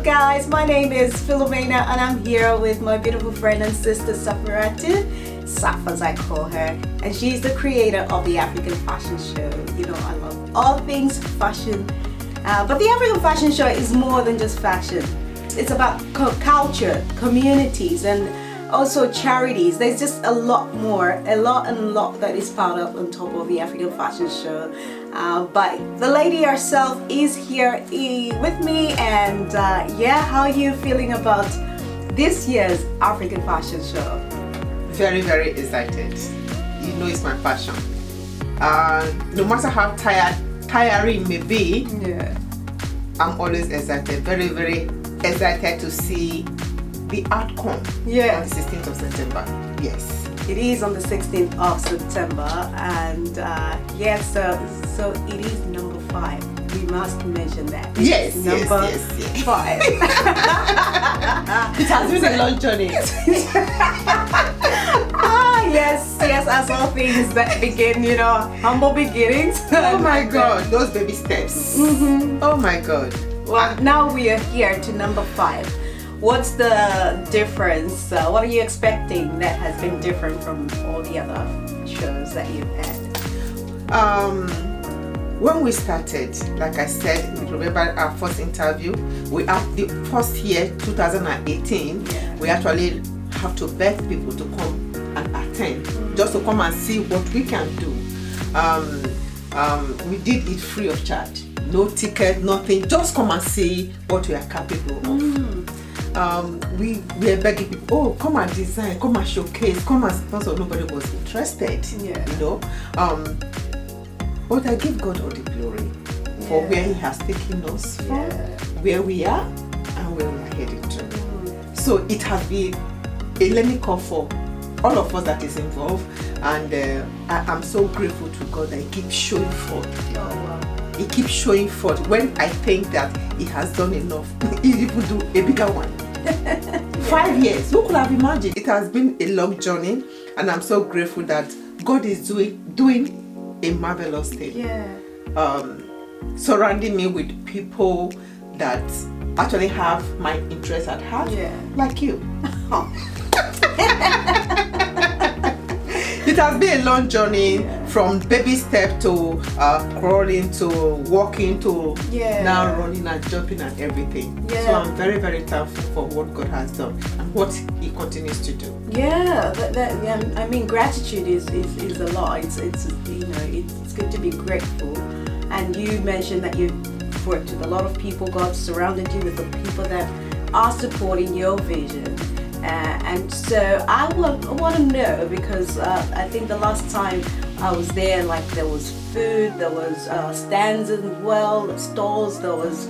guys, my name is Philomena and I'm here with my beautiful friend and sister Safuratu, Saf as I call her, and she's the creator of the African Fashion Show. You know, I love all things fashion, but the African Fashion Show is more than just fashion. It's about culture, communities, and also charities. There's just a lot more, a lot that is piled up on top of the African Fashion Show. But the lady herself is here with me, and yeah, how are you feeling about this year's African Fashion Show? Very, very excited. You know, it's my passion. No matter how tiring may be, yeah, I'm always excited. Very, very excited to see the outcome. Yeah, on the 16th of September. Yes. It is on the 16th of September, and yes, so it is number 5. We must mention that. Yes, number yes. 5. It has been a long journey. Yes, as all things that begin, you know, humble beginnings. Oh my God, those baby steps. Mm-hmm. Oh my God. Well, now we are here to number 5. What's the difference? What are you expecting that has been different from all the other shows that you've had? When we started, like I said, remember our first interview, we had the first year, 2018, yeah, we actually have to beg people to come and attend, just to come and see what we can do. We did it free of charge, no ticket, nothing, just come and see what we are capable of. We were begging people, oh, come and design, come and showcase, come and sponsor. Nobody was interested, yeah, you know. But I give God all the glory for where He has taken us from, where we are, and where we are heading to. So it has been a learning curve for all of us that is involved, and I am so grateful to God that He keeps showing forth. Oh, wow. He keeps showing forth. When I think that He has done enough, He even do a bigger one. 5 years, who could have imagined? It has been a long journey, and I'm so grateful that God is doing a marvelous thing. Yeah. Surrounding me with people that actually have my interest at heart, like you. It has been a long journey, from baby step to crawling to walking to now running and jumping and everything. So I'm very, very thankful for what God has done and what He continues to do. Yeah, I mean, gratitude is a lot. It's you know, it's good to be grateful. And you mentioned that you've worked with a lot of people. God surrounded you with the people that are supporting your vision. And so I want to know, because I think the last time I was there, like, there was food, there was stands as well, stalls, there was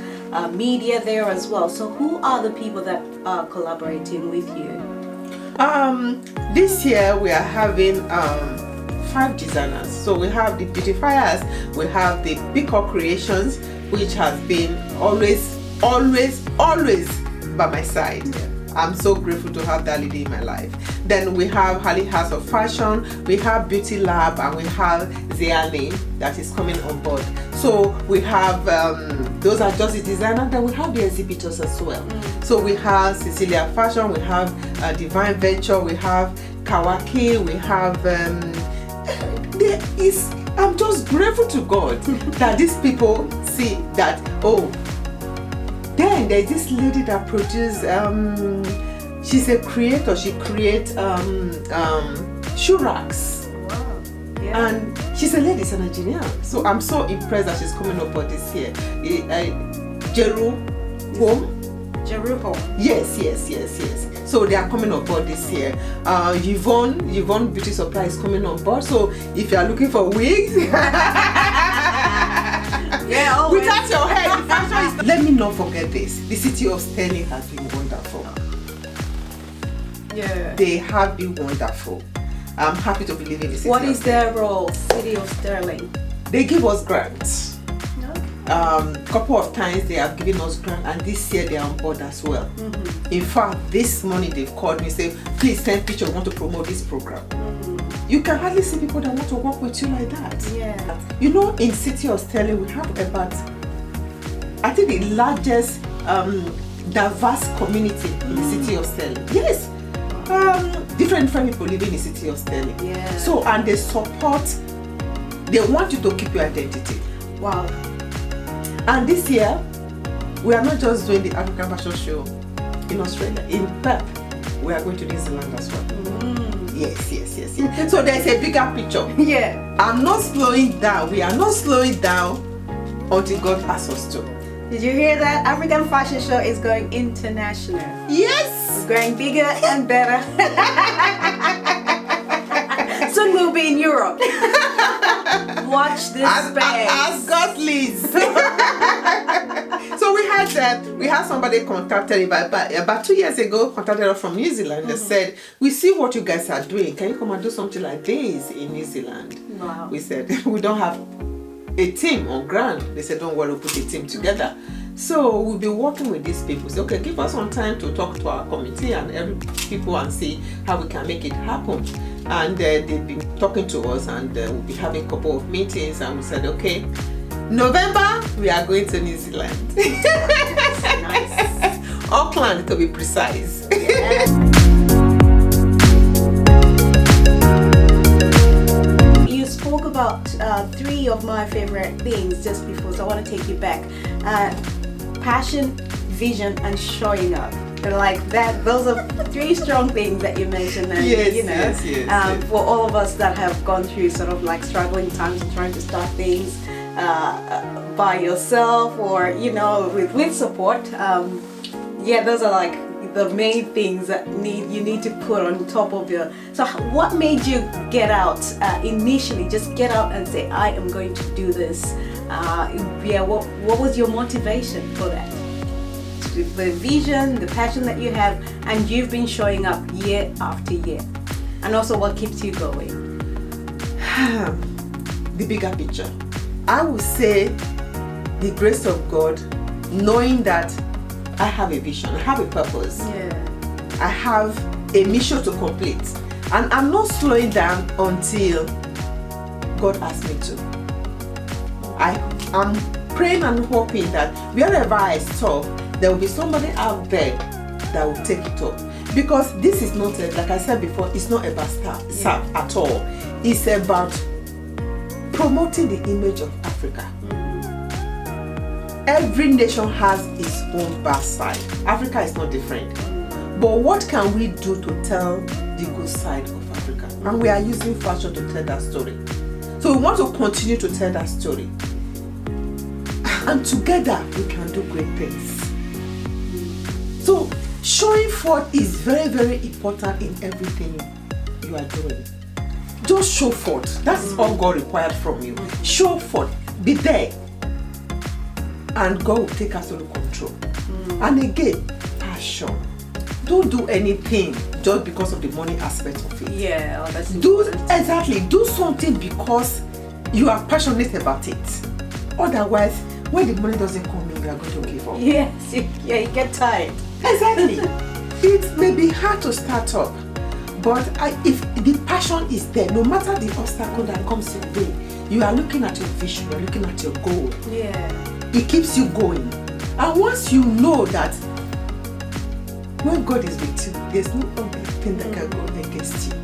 media there as well. So who are the people that are collaborating with you? This year we are having 5 designers. So we have the Beautifiers, we have the Pico Creations, which has been always by my side. I'm so grateful to have that lady in my life. Then we have Hali House of Fashion, we have Beauty Lab, and we have Ziani that is coming on board. So we have, those are just the designers, then we have the exhibitors as well. So we have Cecilia Fashion, we have Divine Venture, we have Kawaki, we have, I'm just grateful to God that these people see that, oh, then there's this lady that produces, she's a creator, she creates shoe racks. Wow. Yeah. And she's a lady, she's an engineer. So I'm so impressed that she's coming up for this year. Jeru Home? Jeru Home. Yes. So they are coming on board this year. Yvonne Beauty Supply is coming on board. So if you are looking for wigs, without your hair, the fashion is... Let me not forget this. The city of Sterling has been wonderful. Yeah. They have been wonderful. I'm happy to be living in the city. What is their role, City of Sterling? They give us grants. Okay. Couple of times they have given us grant, and this year they are on board as well. In fact, this morning they've called me and said, please send picture, we want to promote this program. You can hardly see people that want to work with you like that. Yeah. You know, in city of Sterling we have about, I think the largest diverse community in the city of Sterling. Yes. Different people living in the city of Sterling. Yeah. So, and they support, they want you to keep your identity. Wow. And this year, we are not just doing the African Fashion Show in Australia. In Perth, we are going to New Zealand as well. Yes. So there's a bigger picture. Yeah. I'm not slowing down. We are not slowing down until God asks us to. Did you hear that? African Fashion Show is going international. Yes. It's going bigger and better. Soon we'll be in Europe. Watch this space. As God leads. So we had somebody contacted about 2 years ago, contacted us from New Zealand. They said, we see what you guys are doing. Can you come and do something like this in New Zealand? Wow. We said, we don't have a team on ground. They said, don't worry, we'll put a team together. So we'll be working with these people. So, okay, give us some time to talk to our committee and every people and see how we can make it happen. And they've been talking to us, and we'll be having a couple of meetings, and we said, okay, November, we are going to New Zealand. Nice. Auckland, to be precise. Yeah. You spoke about 3 of my favorite things just before, so I want to take you back. Passion, vision, and showing up. They're like that. Those are 3 strong things that you mentioned. And, Yes. For all of us that have gone through sort of like struggling times and trying to start things by yourself or with support. Those are like the main things that you need to put on top of your. So what made you get out initially? Just get out and say, I am going to do this. What was your motivation for that? The vision, the passion that you have, and you've been showing up year after year. And also what keeps you going? The bigger picture. I would say the grace of God, knowing that I have a vision, I have a purpose. Yeah. I have a mission to complete. And I'm not slowing down until God asks me to. I'm praying and hoping that wherever I stop, there will be somebody out there that will take it up. Because this is not, like I said before, it's not about staff at all. It's about promoting the image of Africa. Every nation has its own bad side. Africa is not different. But what can we do to tell the good side of Africa? And we are using fashion to tell that story. So we want to continue to tell that story. And together we can do great things. So showing forth is very, very important in everything you are doing. Just show forth. That is all God required from you. Show forth. Be there. And God will take absolute control. And again, passion. Don't do anything just because of the money aspect of it. Yeah, that's Exactly. Do something because you are passionate about it. Otherwise, when the money doesn't come in, you are going to give up. Yes, you get tired. Exactly. It may be hard to start up, but if the passion is there, no matter the obstacle that comes your way, you are looking at your vision, you are looking at your goal. Yeah. It keeps you going. And once you know that when God is with you, there's no other thing that can go against you.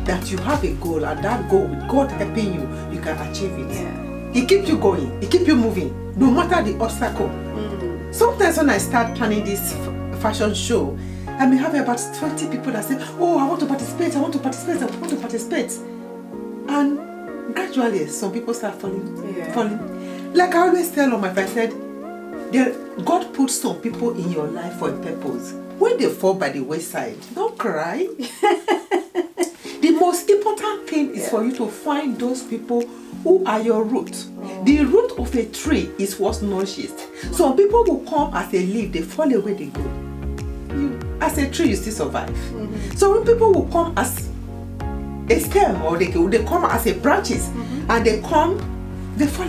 That you have a goal, and that goal, with God helping you, you can achieve it. Yeah. It keeps you going. It keeps you moving, no matter the obstacle. Sometimes when I start planning this fashion show, I may have about 20 people that say, oh, I want to participate, I want to participate, I want to participate. And gradually, some people start falling. Like I always tell all my friends, I said, God put some people in your life for a purpose. When they fall by the wayside, don't cry. The most important thing is for you to find those people who are your root. The root of a tree is what nourishes. Some people will come as a leaf, they fall away, they go. You, as a tree, you still survive. So when people will come as a stem, or they come as a branches, and they fall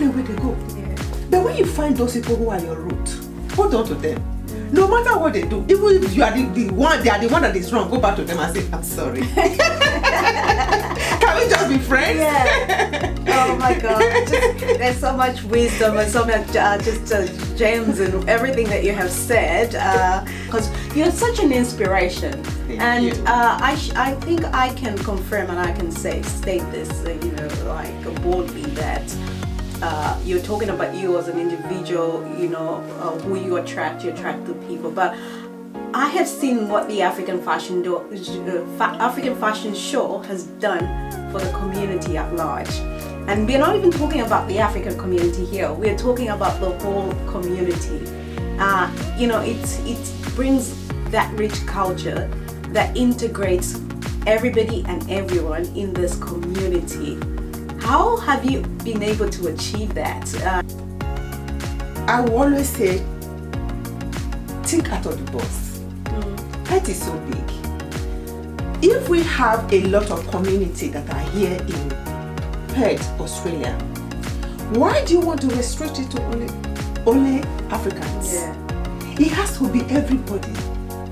away, they go. But when you find those people who are your root, hold on to them. No matter what they do, even if you are the one, they are the one that is wrong, go back to them and say, I'm sorry. Can we just be friends? Yeah. Oh my God. There's so much wisdom and so much gems in everything that you have said. Because you're such an inspiration. Thank you. I think I can confirm and I can state this, like boldly that you're talking about you as an individual, who you attract to people. But I have seen what the African fashion show has done for the community at large. And we're not even talking about the African community here. We're talking about the whole community. It brings that rich culture that integrates everybody and everyone in this community. How have you been able to achieve that? I will always say, think out of the box. Perth is so big. If we have a lot of community that are here in Perth, Australia, why do you want to restrict it to only Africans? Yeah. It has to be everybody.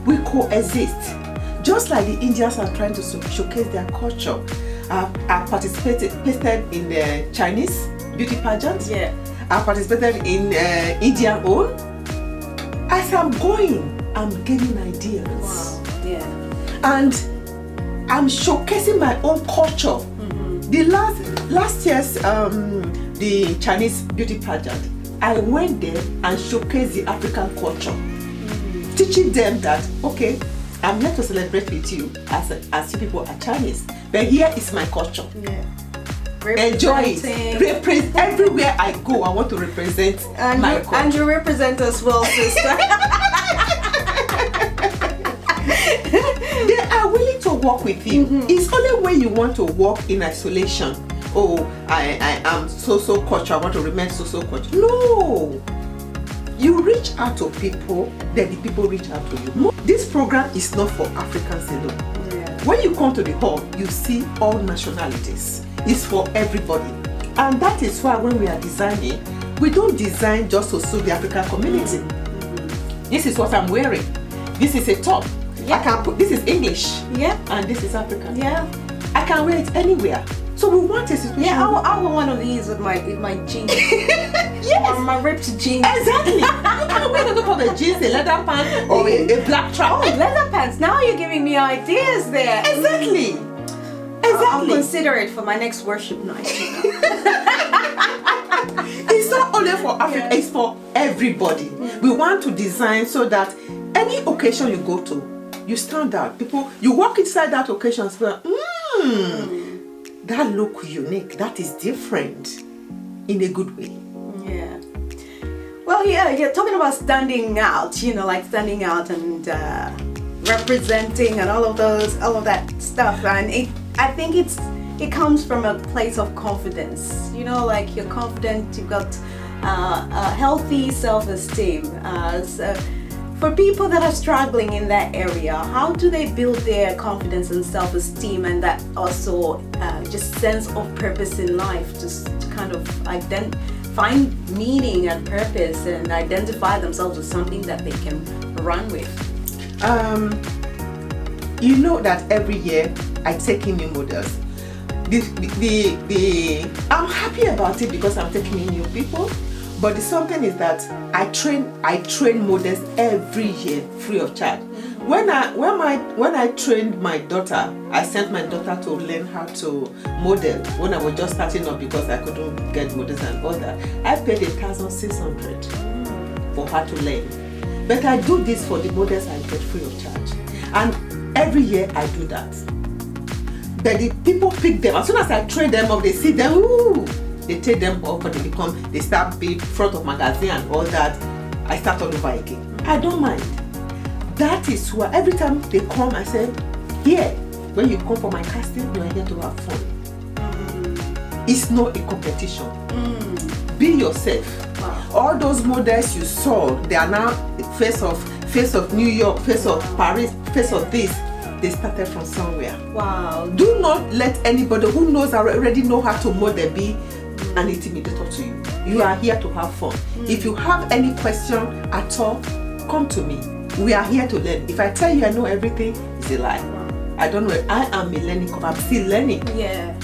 We coexist. Just like the Indians are trying to showcase their culture. I participated in the Chinese beauty pageant. Yeah. I participated in Indian own. As I'm going, I'm getting ideas. Wow. Yeah. And I'm showcasing my own culture. The last year's the Chinese beauty pageant, I went there and showcased the African culture, teaching them that okay, I'm here to celebrate with you as you people are Chinese, but here is my culture. Yeah. Enjoy it. Everywhere I go, I want to represent my culture. And you represent us well, sister. They are willing to work with you. It's only when you want to work in isolation. Oh, I am so culture. I want to remain so culture. No. You reach out to people, then the people reach out to you. This program is not for Africans alone. Yeah. When you come to the hall, you see all nationalities. It's for everybody. And that is why when we are designing, we don't design just to suit the African community. This is what I'm wearing. This is a top. Yeah. I can put, this is English. Yeah. And this is African. Yeah. I can wear it anywhere. So we want a situation. Yeah, I want one of these with my jeans. Yes. Or my ripped jeans. Exactly. You can wear the top of a jeans, a leather pant, or a black track. Oh, leather pants. Now you're giving me ideas there. Exactly. I'll consider it for my next worship night. It's not only for Africa, it's for everybody. We want to design so that any occasion you go to, you stand out. People, you walk inside that occasion and say, that look unique, that is different in a good way. Yeah. Well, yeah, you're talking about standing out, like standing out and representing and all of that stuff. And I think it comes from a place of confidence. Like you're confident, you've got a healthy self-esteem. So for people that are struggling in that area, how do they build their confidence and self-esteem and that also just sense of purpose in life, just to kind of find meaning and purpose and identify themselves with something that they can run with? You know that every year I take in new models. I'm happy about it because I'm taking in new people. But the something is that I train models every year free of charge. When I trained my daughter, I sent my daughter to learn how to model when I was just starting up because I couldn't get models and all that. I paid 1,600 for her to learn. But I do this for the models I get free of charge. And every year I do that. But the people pick them. As soon as I train them up, they see them, ooh, they take them up and they start being front of magazine and all that. I start all over again. I don't mind. That is why every time they come, I say, here, when you come for my casting, you are here to have fun. It's not a competition. Be yourself. Wow. All those models you saw, they are now face of New York, face of Paris, face of this. They started from somewhere. Wow. Do not let anybody who knows already know how to model be an intimidator to you. You are here to have fun. If you have any question at all, come to me. We are here to learn. If I tell you I know everything, it's a lie. I don't know. I am a learning curve. I'm still learning. Yeah.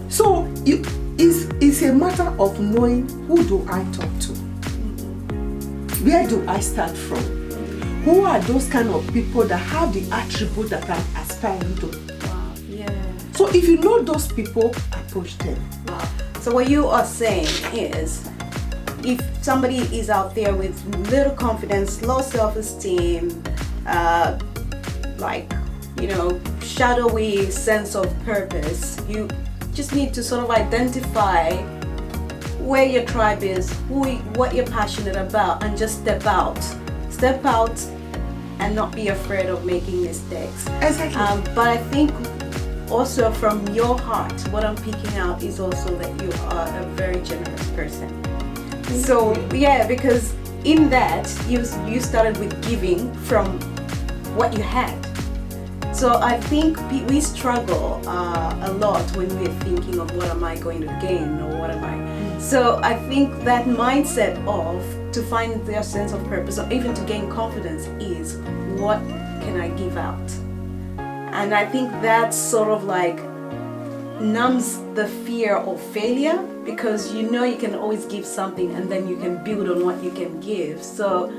So it's a matter of knowing who do I talk to? Where do I start from? Who are those kind of people that have the attribute that I'm aspiring to? Wow. Yeah. So if you know those people, approach them. Wow. So what you are saying is, if somebody is out there with little confidence, low self-esteem, shadowy sense of purpose, you just need to sort of identify where your tribe is, what you're passionate about, and just step out and not be afraid of making mistakes. Exactly. But I think also from your heart, what I'm picking out is also that you are a very generous person. So yeah, because in that you started with giving from what you had. So I think we struggle a lot when we're thinking of what am I going to gain or what am I. So I think that mindset of to find their sense of purpose or even to gain confidence is what can I give out? And I think that sort of like numbs the fear of failure, because you know you can always give something and then you can build on what you can give. So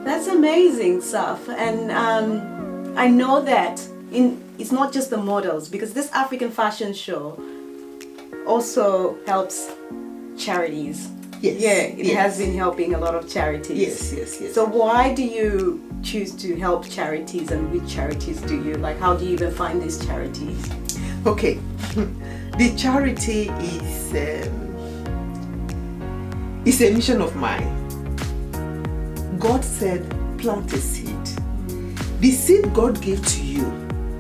that's amazing stuff. And I know that it's not just the models, because this African fashion show also helps charities. Yes. Yeah, it has been helping a lot of charities. Yes. So why do you choose to help charities, and which charities do you like? How do you even find these charities? Okay, the charity is a mission of mine. God said, plant a seed. The seed God gave to you,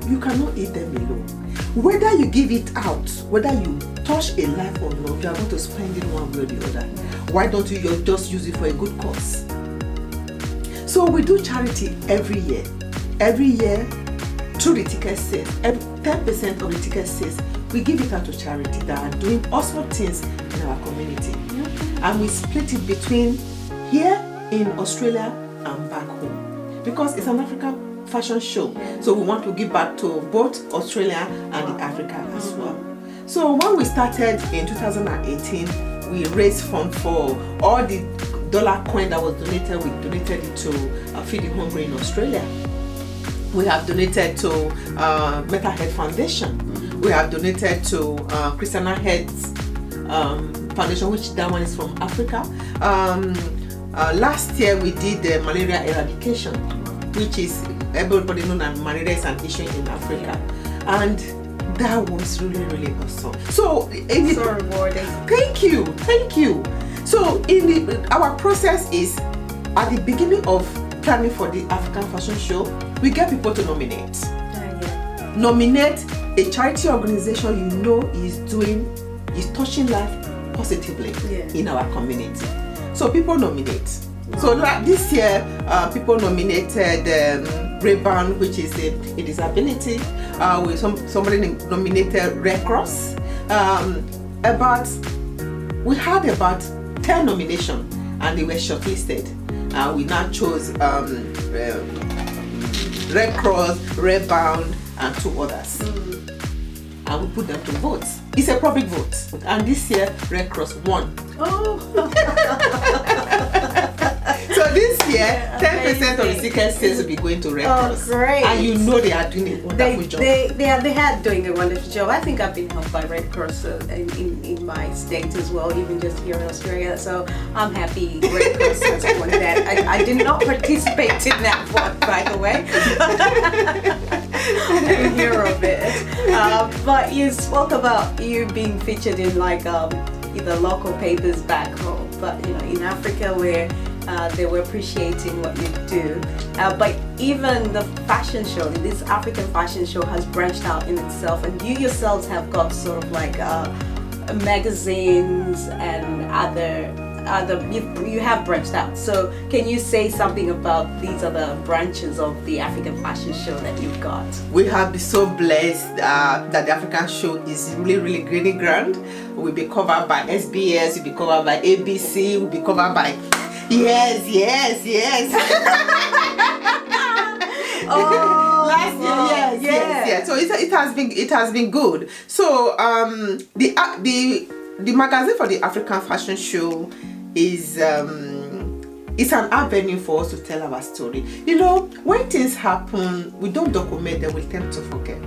you cannot eat them alone. Whether you give it out, whether you touch a life or not, you are going to spend it one way or the other. Why don't you just use it for a good cause? So we do charity every year. Every year, through the ticket sales, 10% of the ticket sales, we give it out to charity that are doing awesome things in our community. And we split it between here in Australia and back home, because it's an African fashion show. So we want to give back to both Australia and the Africa as well. So when we started in 2018, we raised funds for all the dollar coin that was donated. We donated it to Feed the Hungry in Australia. We have donated to Mental Health Foundation. We have donated to Christiana Heads Foundation, which that one is from Africa. Last year we did the malaria eradication, which is everybody knows that malaria is an issue in Africa, and that was really awesome. So rewarding. Thank you. So our process is at the beginning of planning for the African fashion show, we get people to nominate. Nominate a charity organization you know is touching life positively in our community. So people nominate. So like this year, people nominated Rayban, which is a disability. Somebody nominated Red Cross. We had about 10 nominations, and they were shortlisted. We now chose Red Cross, Rayban, and 2 others. And we put them to vote. It's a public vote. And this year, Red Cross won. So this year, 10% of the ticket sales will be going to Red Cross. Great. And you know they are doing a wonderful job. They are doing a wonderful job. I think I've been helped by Red Cross in my state as well, even just here in Australia. So I'm happy Red Cross has won that. I did not participate in that one, by the way. I didn't hear of it. But you spoke about you being featured in like either local papers back home, but in Africa where they were appreciating what you do. But even the fashion show, this African fashion show, has branched out in itself, and you yourselves have got sort of like magazines and other you have branched out. So can you say something about these other branches of the African fashion show that you've got? We have been so blessed that the African show is really grand. We'll be covered by SBS, we'll be covered by ABC, we'll be covered by Yes. Oh, Last year, wow. yes. So it has been good. So the magazine for the African Fashion Show is it's an avenue for us to tell our story. You know, when things happen, we don't document them, we tend to forget.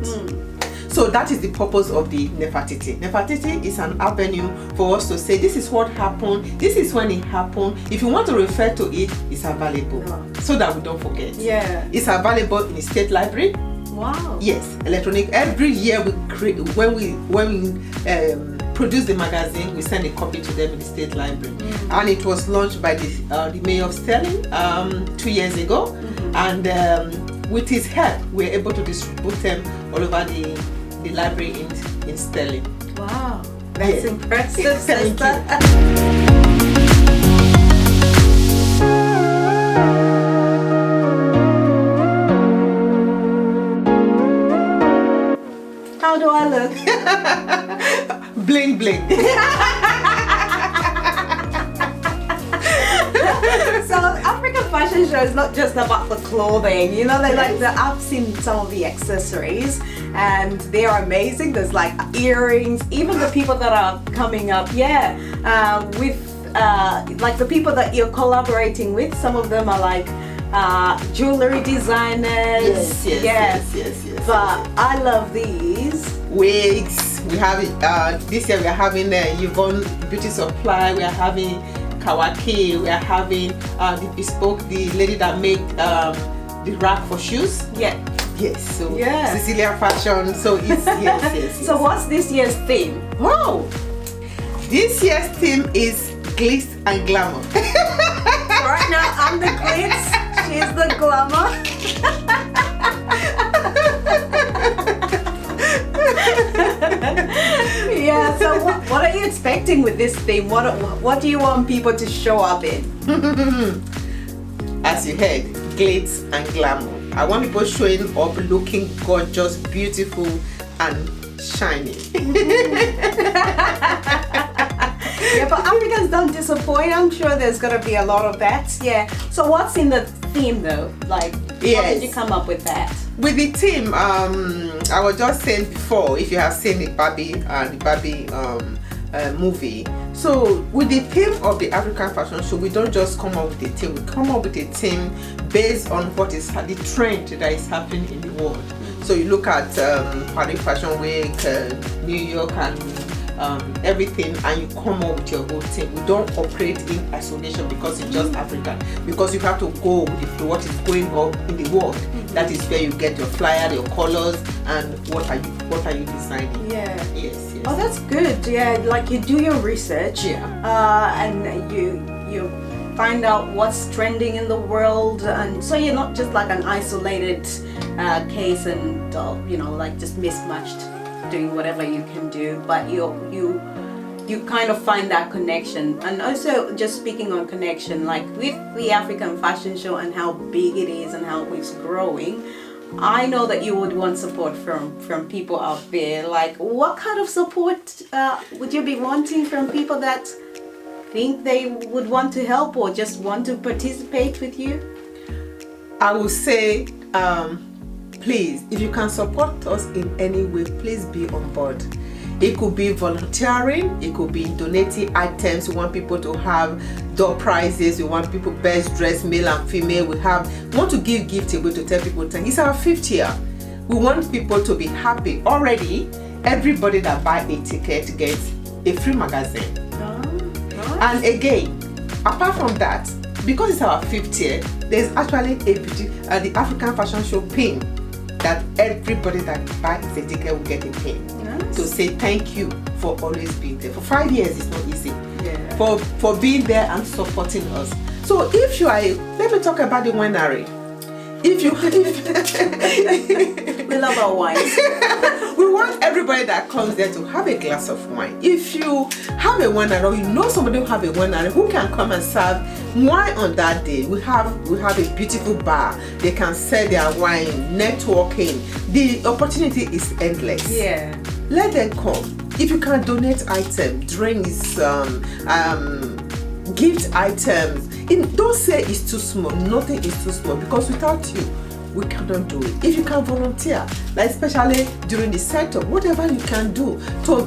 So that is the purpose of the Nefertiti. Nefertiti is an avenue for us to say, this is what happened, this is when it happened. If you want to refer to it, it's available, so that we don't forget. Yeah. It's available in the State Library. Wow. Yes, electronic. Every year we create, when we produce the magazine, we send a copy to them in the State Library. And it was launched by the Mayor of Sterling 2 years ago. And with his help, we're able to distribute them all over the library in Sterling. Wow, that's impressive, Thank sister. How do I look? Bling bling. So African fashion show is not just about the clothing, you know, I've seen some of the accessories and they are amazing. There's like earrings, even the people that are coming up, with like the people that you're collaborating with, some of them are like jewelry designers. Yes. But I love these Wigs. We have this year we are having Yvonne Beauty Supply. We are having Kawaki. We are having the Bespoke, the lady that made the rack for shoes. Yes. So Cecilia Fashion. So it's yes. So what's this year's theme? Wow. This year's theme is glitz and glamour. Right now I'm the glitz, she's the glamour. Yeah, so what are you expecting with this theme? What do you want people to show up in? As you heard, glitz and glamour. I want people showing up looking gorgeous, beautiful and shiny. Yeah, but Africans don't disappoint. I'm sure there's gonna be a lot of that. Yeah. So what's in the theme though? Like, how did you come up with that? With the theme, I was just saying before, if you have seen the Barbie movie. So with the theme of the African Fashion Show, we don't just come up with a theme. We come up with a theme based on what is the trend that is happening in the world. So you look at Paris Fashion Week, New York, and everything, and you come up with your whole thing. We don't operate in isolation because it's just African. Because you have to go with what is going on in the world. That is where you get your flyer, your colors, and what are you designing? Yes. Oh, that's good. Yeah, like you do your research. And you find out what's trending in the world, and so you're not just like an isolated case and like just mismatched doing whatever you can do, but you kind of find that connection. And also, just speaking on connection, like with the African Fashion Show and how big it is and how it's growing, I know that you would want support from people out there. Like, what kind of support would you be wanting from people that think they would want to help or just want to participate with you? I will say, please, if you can support us in any way, please be on board. It could be volunteering, it could be donating items. We want people to have door prizes, we want people best dressed, male and female. We want to give gift away to tell people thank. It's our 5th year. We want people to be happy. Already, everybody that buy a ticket gets a free magazine. And again, apart from that, because it's our 5th year, there's actually the African Fashion Show pin that everybody that buys the ticket will get a pin. To say thank you for always being there. For 5 years, it's not easy. For being there and supporting us. So if you are, let me talk about the winery. We love our wines. We want everybody that comes there to have a glass of wine. If you have a winery or you know somebody who have a winery who can come and serve wine on that day, we have a beautiful bar. They can sell their wine, networking. The opportunity is endless. Let them come. If you can donate items, drinks, gift items, Don't say it's too small. Nothing is too small, because without you, we cannot do it. If you can volunteer, like especially during the setup, whatever you can do,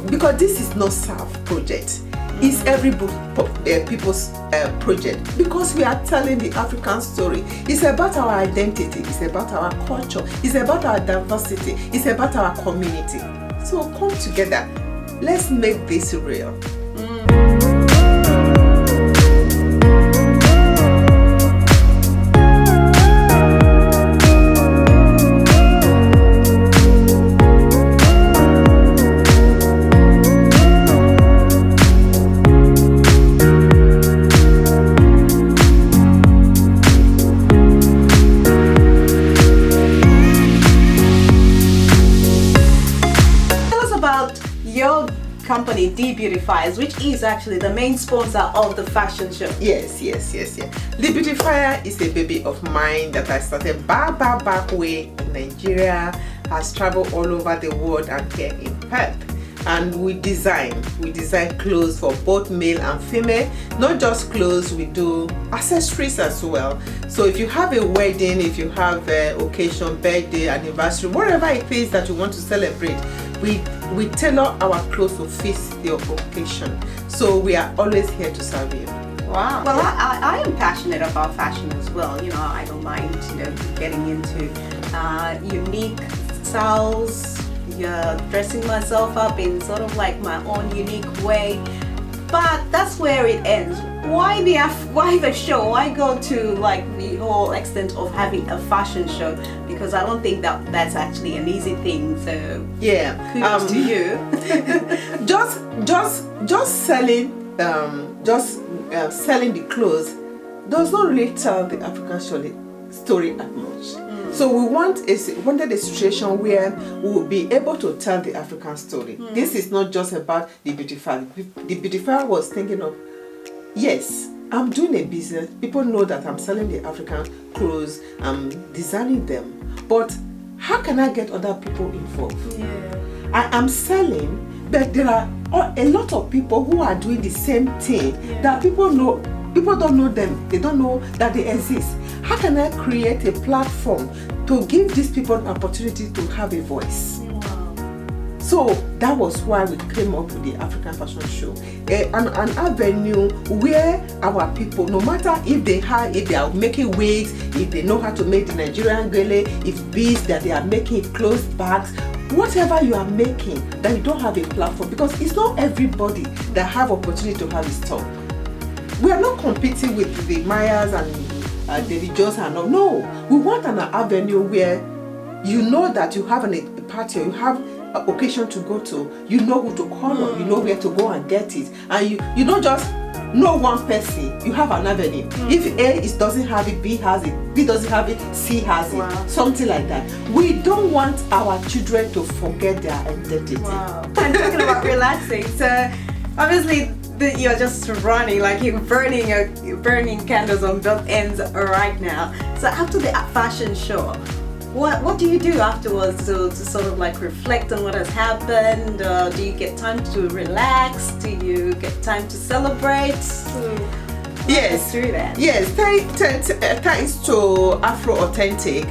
because this is not SAF project. It's every people's project, because we are telling the African story. It's about our identity, it's about our culture, it's about our diversity, it's about our community. So come together, let's make this real. Your company, Beautifiers, which is actually the main sponsor of the fashion show. Yes. The Beautifier is a baby of mine that I started back way in Nigeria, has traveled all over the world and here in Perth. And we design clothes for both male and female. Not just clothes, we do accessories as well. So if you have a wedding, if you have an occasion, birthday, anniversary, whatever it is that you want to celebrate, we tailor our clothes to fit your occasion. So we are always here to serve you. Wow. Well, I am passionate about fashion as well. You know, I don't mind, getting into unique styles, dressing myself up in sort of like my own unique way. But that's where it ends. Why the show? Why go to like the whole extent of having a fashion show? Because I don't think that's actually an easy thing. So yeah, kudos to you. just selling selling the clothes does not really tell the African story that much. So we wanted a situation where we will be able to tell the African story. This is not just about the beautifier. The beautifier was thinking of, yes, I'm doing a business. People know that I'm selling the African clothes, I'm designing them. But how can I get other people involved? Yeah. I am selling, but there are a lot of people who are doing the same thing that people know. People don't know them. They don't know that they exist. How can I create a platform to give these people an opportunity to have a voice? Wow. So that was why we came up with the African Fashion Show, an avenue where our people, no matter if they are making wigs, if they know how to make the Nigerian gele, if beads that they are making, clothes, bags, whatever you are making, that you don't have a platform, because it's not everybody that have opportunity to have a store. We are not competing with the Myers and David Jones and all. No, we want an avenue where you know that you have a party, or you have an occasion to go to, you know who to call on, you know where to go and get it, and you don't just know one person, you have an avenue. If A doesn't have it, B has it, B doesn't have it, C has it, something like that. We don't want our children to forget their identity. Wow. And talking about relaxing, so obviously you're just running, like you're burning candles on both ends right now. So after the fashion show, what do you do afterwards to sort of like reflect on what has happened? Do you get time to relax? Do you get time to celebrate? Yes, through that. Yes, thanks to Afro Authentic.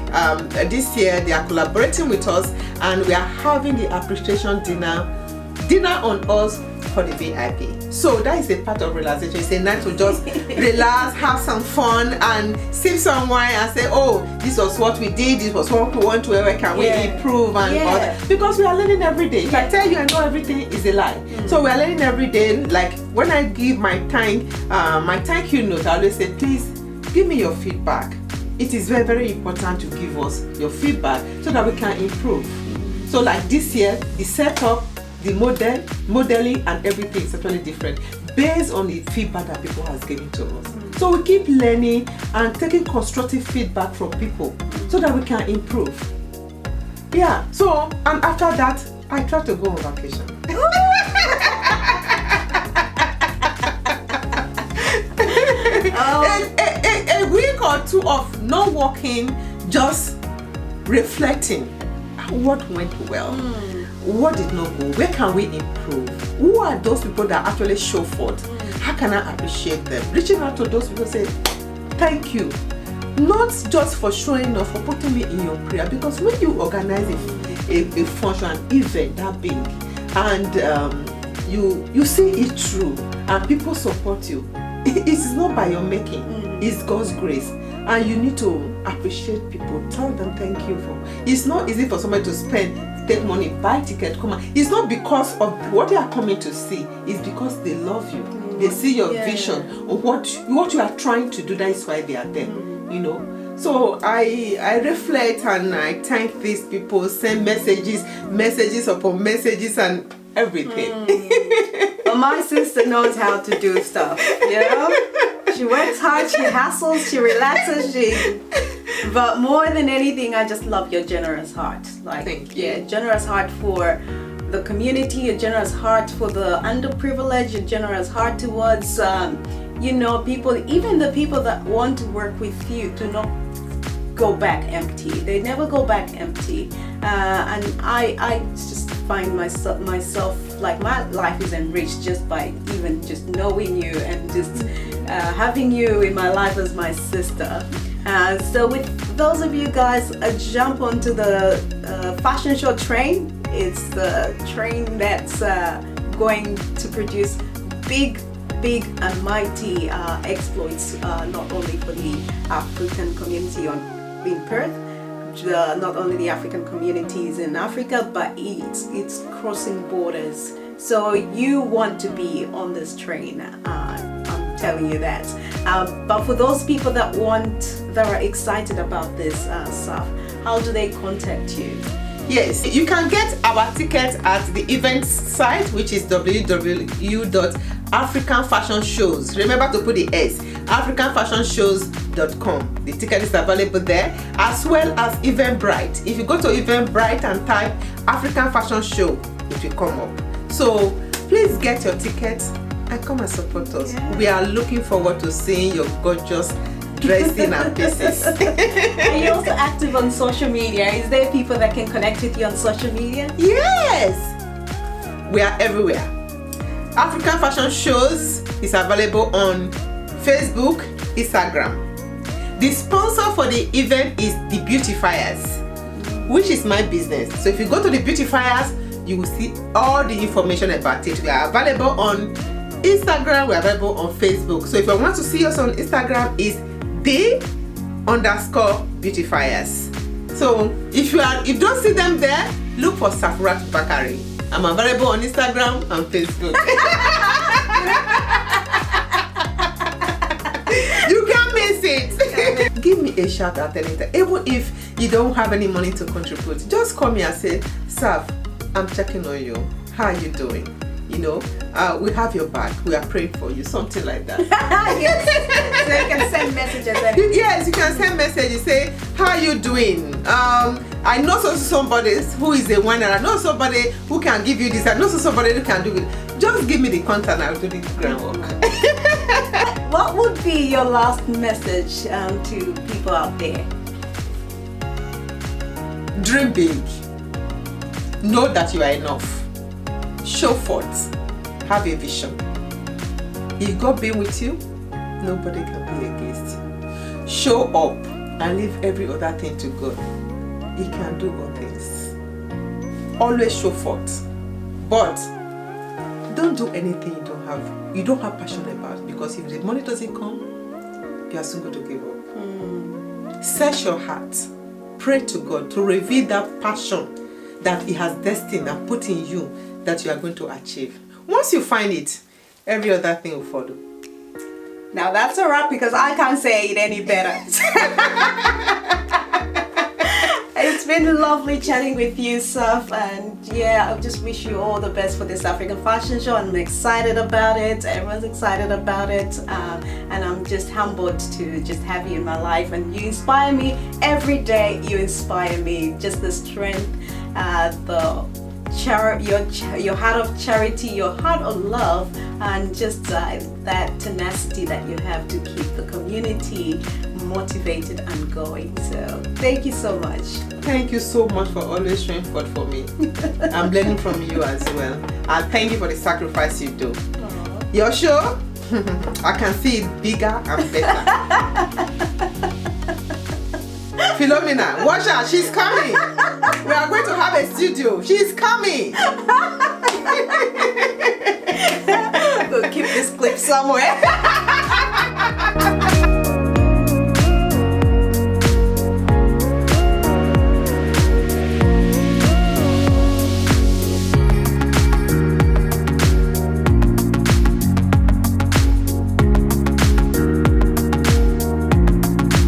This year they are collaborating with us, and we are having the appreciation dinner on us for the VIP. So that is a part of relaxation. It's a night to just relax, have some fun, and sip some wine and say, oh, this was what we did, this was what we want to, where can we improve and all that. Because we are learning every day. If I tell you I know everything, is a lie. So we are learning every day. Like when I give my thank you note, I always say, please give me your feedback. It is very, very important to give us your feedback so that we can improve. So like this year, the setup, the modeling and everything is totally different based on the feedback that people has given to us. So we keep learning and taking constructive feedback from people so that we can improve. Yeah, so and after that I try to go on vacation. A week or two of not working, just reflecting what went well. What did not go? Where can we improve? Who are those people that actually show forth? How can I appreciate them? Reaching out to those people, say, thank you. Not just for showing off, for putting me in your prayer, because when you organize a function, an event that big, and you see it through, and people support you, it is not by your making, it's God's grace. And you need to appreciate people, tell them thank you for. It's not easy for somebody to spend, take money, buy ticket, come on. It's not because of what they are coming to see, it's because they love you. They see your vision of what you are trying to do. That is why they are there, you know. So I reflect and I thank these people, send messages upon messages and everything. But my sister knows how to do stuff, you know. She works hard, she hustles, she relaxes, but more than anything, I just love your generous heart. Like, thank you. Yeah, generous heart for the community, a generous heart for the underprivileged, a generous heart towards, you know, people, even the people that want to work with you, do not go back empty. They never go back empty. And I just find myself, like, my life is enriched just by even just knowing you and just having you in my life as my sister. So with those of you guys, jump onto the fashion show train. It's the train that's going to produce big and mighty exploits, not only for the African community in Perth, not only the African communities in Africa, but it's crossing borders. So you want to be on this train, I'm telling you that. But for those people that are excited about this stuff, how do they contact you? Yes, you can get our tickets at the event site, which is www.africanfashionshows. Remember to put the S, africanfashionshows.com. The ticket is available there, as well as Eventbrite. If you go to Eventbrite and type African Fashion Show, it will come up. So please get your tickets and come and support us. Yeah. We are looking forward to seeing your gorgeous dressing and pieces. Are you also active on social media? Is there people that can connect with you on social media? Yes, we are everywhere. African Fashion Shows is available on Facebook, Instagram. The sponsor for the event is the Beautifiers, which is my business. So if you go to the Beautifiers, you will see all the information about it. We are available on Instagram, we are available on Facebook. So if you want to see us on Instagram, is the_Beautifiers. So if you don't see them there, look for Safuratu Bakare. I'm available on Instagram and Facebook. You can't miss it. Give me a shout out anytime. Even if you don't have any money to contribute, just call me and say, Saf, I'm checking on you. How are you doing? You know, we have your back. We are praying for you. Something like that. Yes. So you can send messages. Yes, you can send messages. Say, how are you doing? I know somebody who is a winner. I know somebody who can give you this. I know somebody who can do it. Just give me the contact and I'll do the groundwork. What would be your last message to people out there? Dream big. Know that you are enough. Show forth. Have a vision. If God be with you, nobody can be against you. Show up and leave every other thing to God. He can do all things. Always show forth. But don't do anything you don't have passion about, because if the money doesn't come, you are soon going to give up. Search your heart. Pray to God to reveal that passion that He has destined and put in you that you are going to achieve. Once you find it, every other thing will follow. Now that's a wrap, because I can't say it any better. It's been lovely chatting with you, Saf, and yeah, I just wish you all the best for this African fashion show. I'm excited about it. Everyone's excited about it, and I'm just humbled to just have you in my life. And you inspire me every day. You inspire me. Just the strength, your heart of charity, your heart of love, and just that tenacity that you have to keep the community motivated and going. So thank you so much. Thank you so much for always showing forth for me. I'm learning from you as well. And thank you for the sacrifice you do. Your show, I can see it bigger and better. Philomena, watch out, she's coming. We are going to have a studio. She's coming. We'll keep this clip somewhere.